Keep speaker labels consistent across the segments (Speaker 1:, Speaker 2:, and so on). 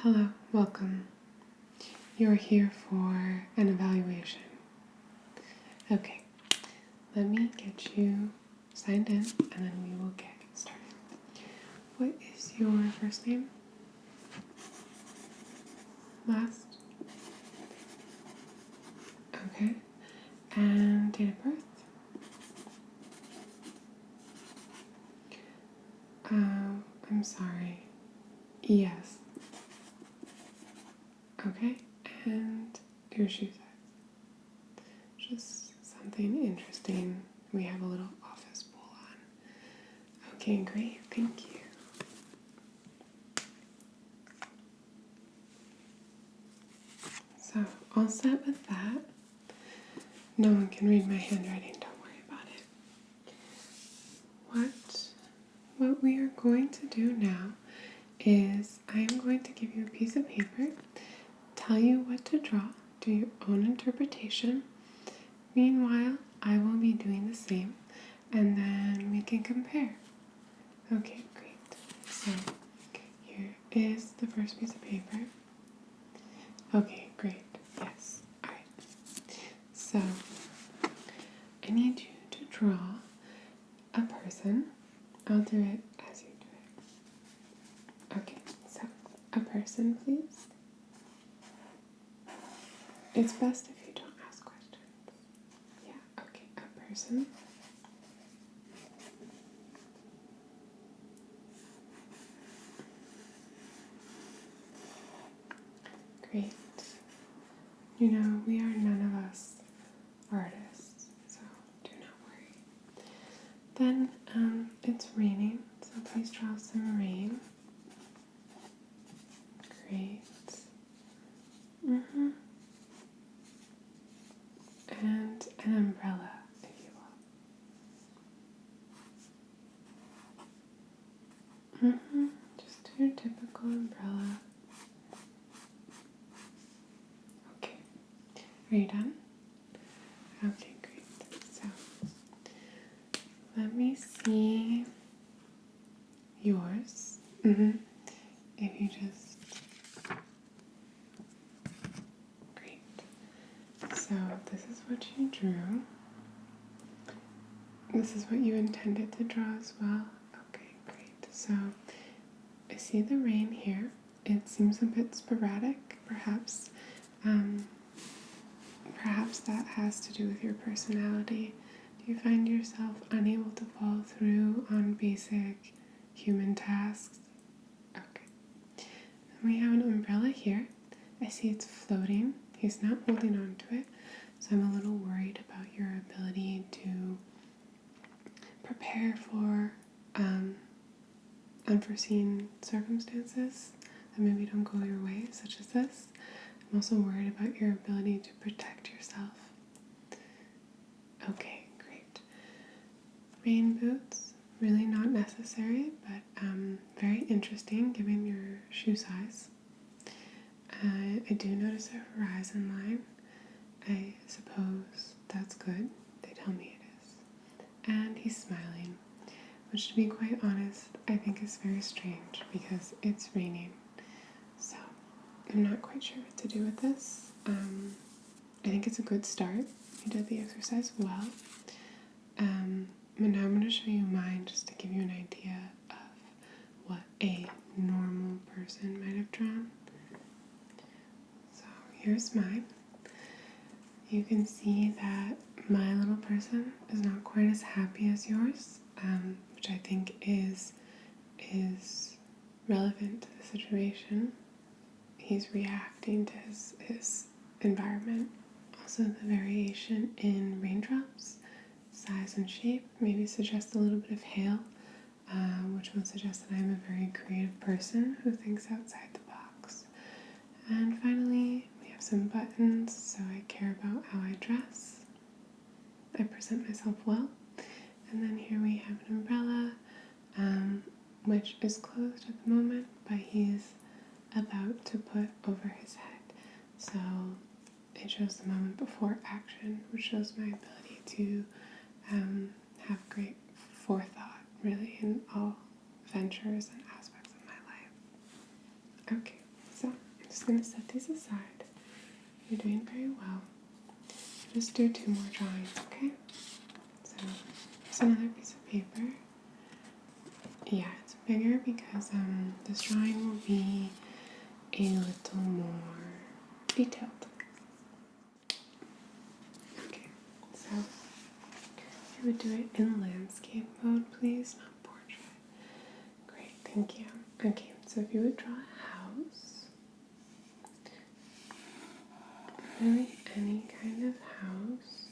Speaker 1: Hello, welcome. You're here for an evaluation. Okay, let me get you signed in and then we will get started. What is your first name? Last? Okay. And date of birth? I'm sorry. Yes. Okay. And your shoe size? Just something interesting. We have a little office pool on. Okay, great. Thank you. So, all set with that. No one can read my handwriting, don't worry about it. What we are going to do now is I am going to give you a piece of paper, tell you what to draw, do your own interpretation. Meanwhile, I will be doing the same, and then we can compare. Okay, great. So, here is the first piece of paper. Okay, great. Yes. Alright. So, I need you to draw a person. I'll do it as you do it. Okay, so a person, please. It's best if you don't ask questions. Yeah, okay, a person. Great. You know, we are none of us artists, so do not worry. Then, it's raining, so please draw some rain. Great. And an umbrella, if you will. Just your typical umbrella. Okay. Are you done? Okay, great. So, let me see yours. If you just... Great. So, this is what you drew. This is what you intended to draw as well. Okay, great. So, I see the rain here. It seems a bit sporadic, perhaps. Perhaps that has to do with your personality. Do you find yourself unable to follow through on basic human tasks? Okay. Then we have an umbrella here. I see it's floating. He's not holding on to it, so I'm a little worried about your ability to prepare for unforeseen circumstances that maybe don't go your way, such as this. I'm also worried about your ability to protect yourself. Okay, great. Rain boots, really not necessary, but very interesting given your shoe size. I do notice a horizon line. I suppose that's good. They tell me it is. And he's smiling, which, to be quite honest, I think is very strange because it's raining. So, I'm not quite sure what to do with this. I think it's a good start. You did the exercise well. But now I'm going to show you mine just to give you an idea of what a normal person might have drawn. So here's mine. You can see that my little person is not quite as happy as yours, which I think is relevant to the situation. He's reacting to his environment. Also, the variation in raindrops, size and shape, maybe suggests a little bit of hail, which would suggest that I'm a very creative person who thinks outside the box. And finally, we have some buttons, so I care about how I dress. I present myself well. And then here we have an umbrella, which is closed at the moment, but he's about to put over his head. So it shows the moment before action, which shows my ability to have great forethought, really, in all ventures and aspects of my life. Okay, so just going to set these aside. You're doing very well. Just do 2 more drawings, okay? So, here's another piece of paper. Yeah, it's bigger because this drawing will be a little more detailed. Okay, so I would do it in landscape mode, please, not portrait. Great, thank you. Okay, so if you would draw a house, really any kind of house,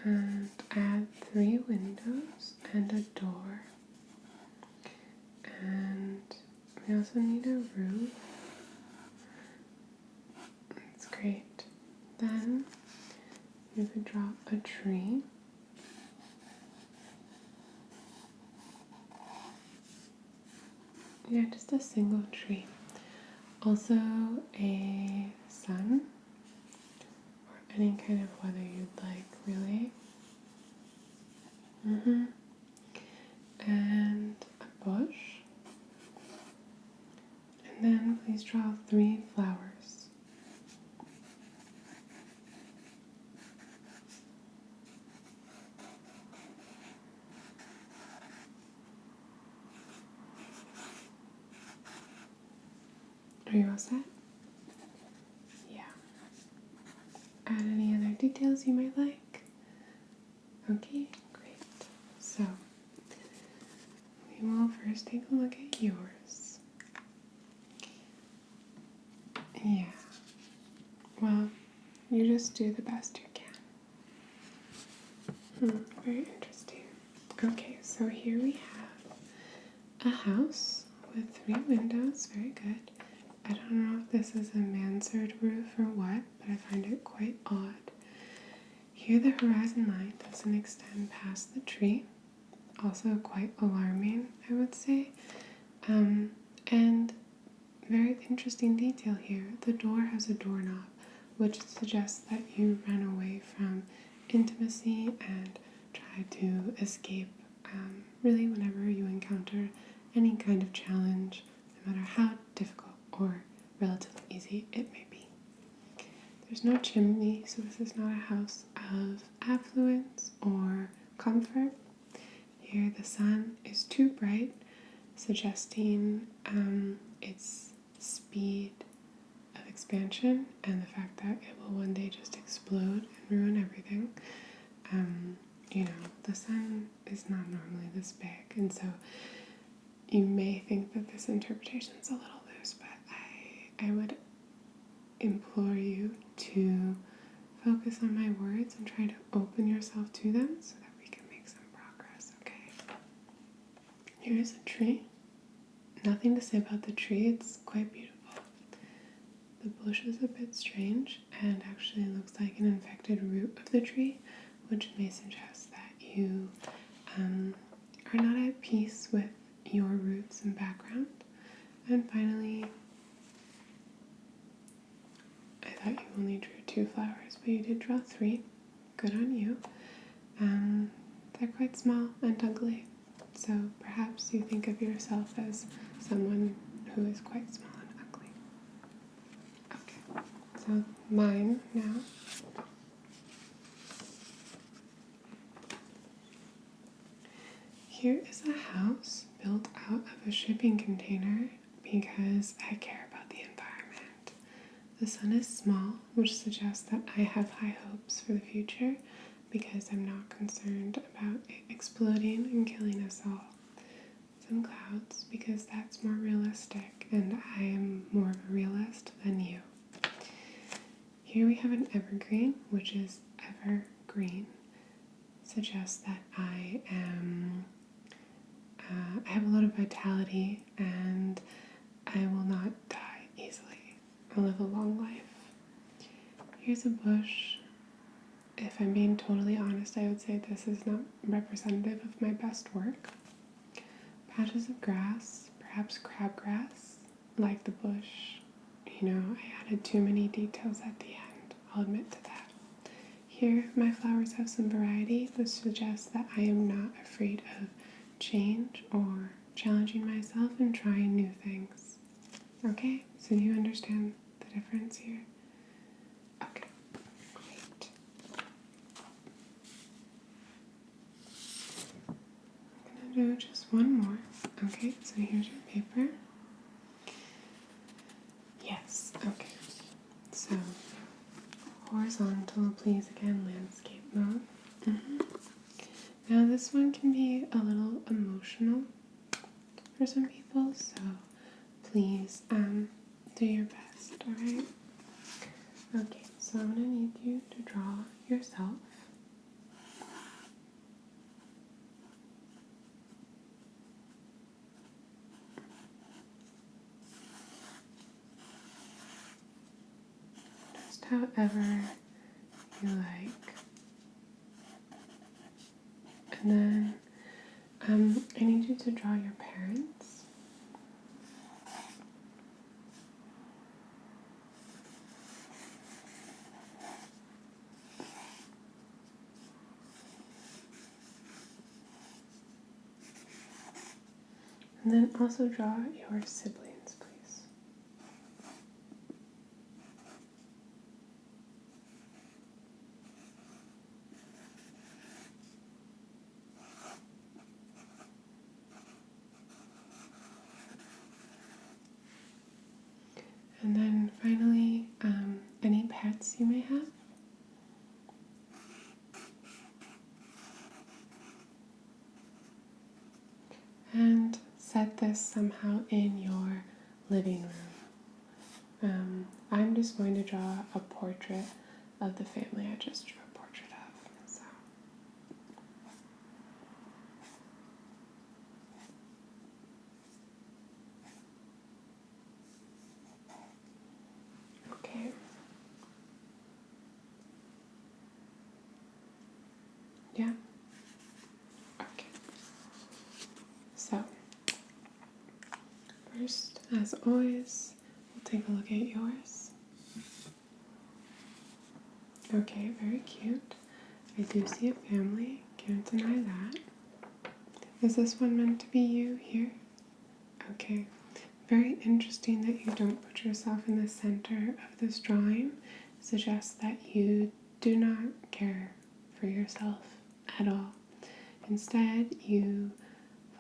Speaker 1: and add 3 windows and a door. And we also need a roof. That's great. Then you could draw a tree. Yeah, just a single tree. Also a sun, or any kind of weather you'd like, really. And a bush. And then please draw 3 flowers. Are you all set? Yeah. Add any other details you might like? Okay, great. So, we will first take a look at yours. Yeah. Well, you just do the best you can. Very interesting. Okay, so here we have a house with 3 windows. Very good. I don't know if this is a mansard roof or what, but I find it quite odd. Here the horizon line doesn't extend past the tree. Also quite alarming, I would say. And very interesting detail here. The door has a doorknob, which suggests that you run away from intimacy and try to escape really whenever you encounter any kind of challenge, no matter how difficult or relatively easy it may be. There's no chimney, so this is not a house of affluence or comfort. Here the sun is too bright, suggesting its speed of expansion and the fact that it will one day just explode and ruin everything. The sun is not normally this big, and so you may think that this interpretation is a little loose, but I would implore you to focus on my words and try to open yourself to them so that we can make some progress, okay? Here's a tree. Nothing to say about the tree, it's quite beautiful. The bush is a bit strange and actually looks like an infected root of the tree, which may suggest that you are not at peace with your roots and background. And finally, I thought you only drew 2 flowers, but you did draw 3. Good on you. They're quite small and ugly, so perhaps you think of yourself as someone who is quite small and ugly. Okay, so mine now. Here is a house built out of a shipping container because I care about the environment. The sun is small, which suggests that I have high hopes for the future because I'm not concerned about it exploding and killing us all. Some clouds because that's more realistic and I am more of a realist than you. Here we have an evergreen, which is evergreen. Suggests that I have a lot of vitality and I will not die easily. I'll live a long life. Here's a bush. If I'm being totally honest, I would say this is not representative of my best work. Patches of grass, perhaps crabgrass, like the bush. I added too many details at the end. I'll admit to that. Here, my flowers have some variety, which suggests that I am not afraid of change or challenging myself and trying new things. Okay, so you understand the difference here? Okay, great. I'm gonna do just one more. Okay, so here's your paper. Yes, okay. So, horizontal, please again, landscape mode. Now this one can be a little emotional for some people, so please do your best, alright? Okay, so I'm going to need you to draw yourself. Just however you like. And then I need you to draw your parents. And then also draw your siblings, please. And then finally, any pets you may have. And set this somehow in your living room. I'm just going to draw a portrait of the family I just drew a portrait of. So. Okay. Yeah. Okay. So, first, as always, we'll take a look at yours. Okay, very cute. I do see a family. Can't deny that. Is this one meant to be you here? Okay. Very interesting that you don't put yourself in the center of this drawing. Suggests that you do not care for yourself at all. Instead, you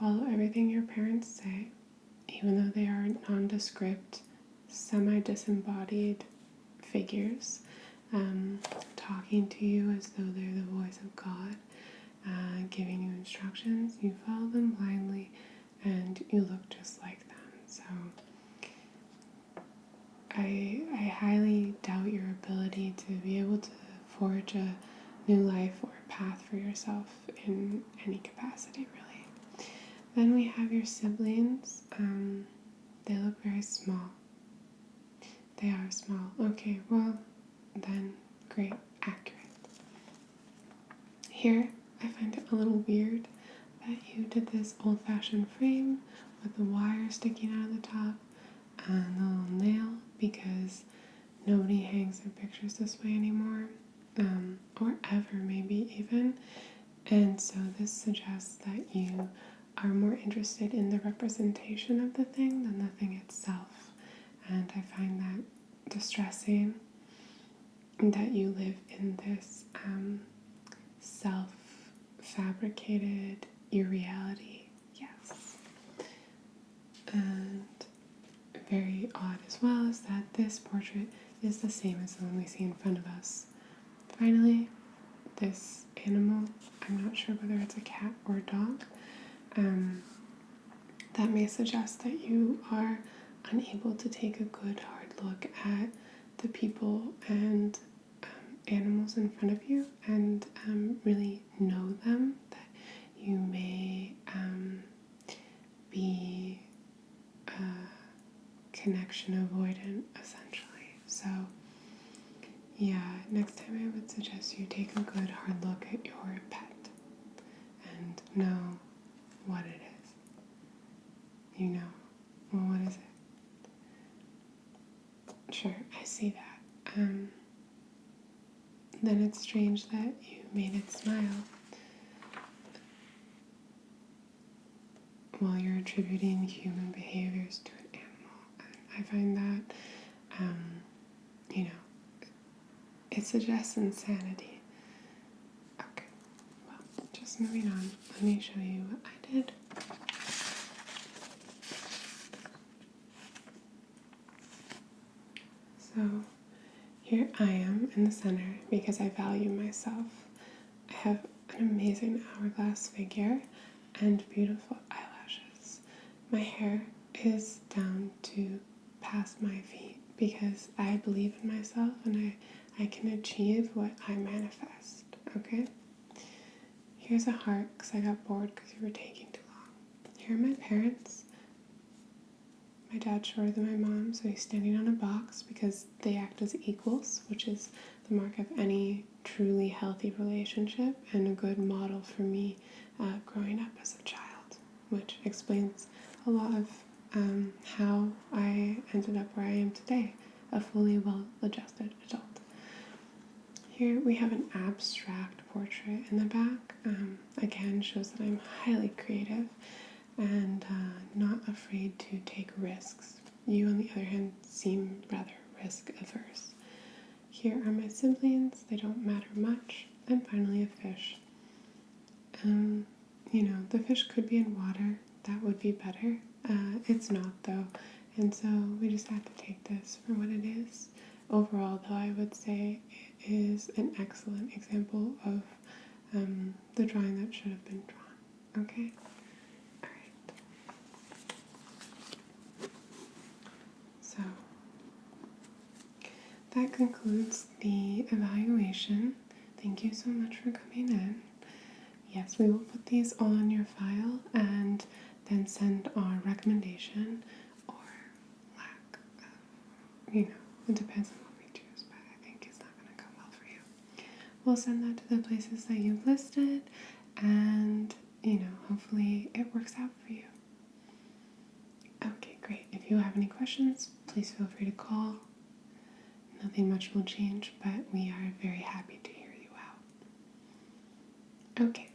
Speaker 1: follow everything your parents say, even though they are nondescript, semi-disembodied figures, talking to you as though they're the voice of God, giving you instructions. You follow them blindly, and you look just like them. So I highly doubt your ability to be able to forge a new life or path for yourself in any capacity, really. Then we have your siblings. They look very small. They are small. Okay, well, then, great, accurate. Here, I find it a little weird that you did this old-fashioned frame with the wire sticking out of the top and the little nail, because nobody hangs their pictures this way anymore, or ever maybe even. And so this suggests that you are more interested in the representation of the thing than the thing itself. And I find that distressing, that you live in this self-fabricated irreality. Yes. And very odd as well is that this portrait is the same as the one we see in front of us. Finally, this animal, I'm not sure whether it's a cat or a dog, that may suggest that you are unable to take a good hard look at the people and animals in front of you and really know them, that you may be connection avoidant, essentially. So yeah, next time I would suggest you take a good hard look at your pet and know what it is. You know. Well, what is it? Sure, I see that. Then it's strange that you made it smile while you're attributing human behaviors to an animal. And I find that, you know, it suggests insanity. Okay, well, just moving on, let me show you what I did. So here I am in the center because I value myself. I have an amazing hourglass figure and beautiful eyelashes. My hair is down to past my feet because I believe in myself and I can achieve what I manifest, okay? Here's a heart because I got bored because you were taking too long. Here are my parents. My dad's shorter than my mom, so he's standing on a box because they act as equals, which is the mark of any truly healthy relationship and a good model for me growing up as a child, which explains a lot of how I ended up where I am today, a fully well-adjusted adult. Here we have an abstract portrait in the back. Again, shows that I'm highly creative and not afraid to take risks. You, on the other hand, seem rather risk-averse. Here are my siblings. They don't matter much. And finally, a fish. You know, the fish could be in water. That would be better. It's not, though. And so we just have to take this for what it is. Overall, though, I would say it is an excellent example of the drawing that should have been drawn. Okay? Alright. So, that concludes the evaluation. Thank you so much for coming in. Yes, we will put these all in your file and then send our recommendation or lack of, you know, it depends on what we choose, but I think it's not going to go well for you. We'll send that to the places that you've listed and, you know, hopefully it works out for you. Okay, great. If you have any questions, please feel free to call. Nothing much will change, but we are very happy to hear you out. Okay.